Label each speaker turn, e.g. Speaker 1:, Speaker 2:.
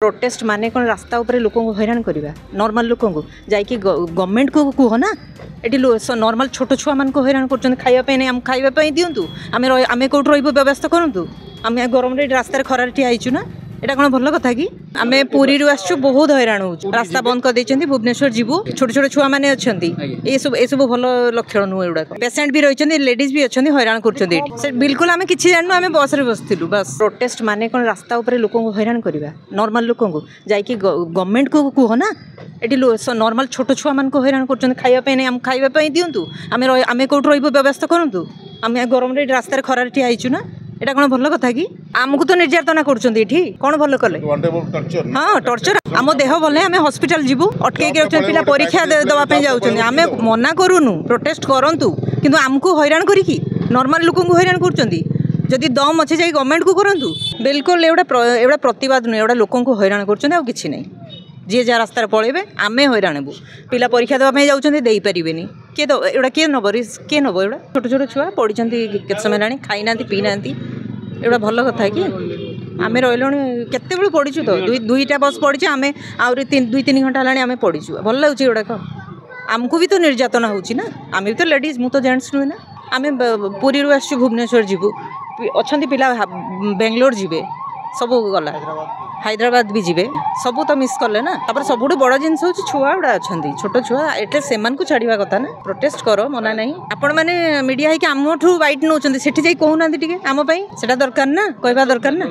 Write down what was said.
Speaker 1: Protest माने कौन रास्ता ऊपर लोक हैरान करवा नॉर्मल लोक जाकि गवर्नमेंट को कह ना ये नॉर्मल छोट छुआ मान को हैरान कर खावाई नहीं खावाई दिंतु आम कौट व्यवस्था करूँ आम गरम रास्तार खरार ठिया ना एटा कौन भल कथा कि आम पुरी आसु बहुत हैरान हो रास्ता बंद कर देइछन्ती भुवनेश्वर जीवु छोट छोट छुआ माने अछन्ती ए सब भल लक्षण नुह एगुड़ा पेसेंट भी रही लेडीज भी अच्छे हैरान कर बिल्कुल आम कि जानू आम बस रे बसलु बस प्रोटेस्ट माने कौन रास्ता ऊपर लोक हैरान करवा नॉर्मल लोक जाकि गवर्नमेंट को कह ना ये नॉर्मल छोट छुआ मान को हैरान कर खावाई नहीं खावाई दिंतु आम कौट व्यवस्था करूँ आम गरम रास्तार खरार ठिया ना एटा कौन भल कथा कि आमको तो निर्यातना करुँचे कौन भल कले हाँ टर्चर आम देह भले आम हॉस्पिटल जीवु अटके पिला परीक्षा देवाई जाऊँ आम मना करूनु प्रोटेस्ट करूँ किंतु आमको हैरान करी नॉर्मल लोक हैरान करदी दम अच्छे जाए गवर्नमेंट को करूँ बिल्कुल एवं प्रतिवाद नुहे एवं लोक हैरान कर किसी ना जी जहाँ रास्तार पलैबे आम हैरान हेबू पिला परीक्षा देवाई जाऊँ दे पारे किए एवं किए नब किए नब एवं छोट छोट छुआ पढ़ी केत समय हेलाणी खाई ना पी ना एवं भल कथा कि आम रही केत पढ़ीचु तो दुईटा बस पढ़ी आम आहरी दुई तीन घंटा हेलाणी आम पढ़ीचु भल लगे एगुड़ाक आमको भी तो निर्यातना होची ना आम भी तो लेडीज मु तो जेंट्स नुहे ना आम पुरी आसु भुवनेश्वर जीवु अच्छा पिला बेंगलोर जीवे सब गला हैदराबाद भी जीवे सब तो मिस कले ना सब बड़ जिनस हूँ छुआ गुड़ा अच्छा छोट छुआ एटे से छाड़ा कथा ना प्रोटेस्ट कर मना नहीं आपण मैंने मीडिया है आम ठू वाइट नौ से कहूना आम दरकार ना कहवा दरकार ना।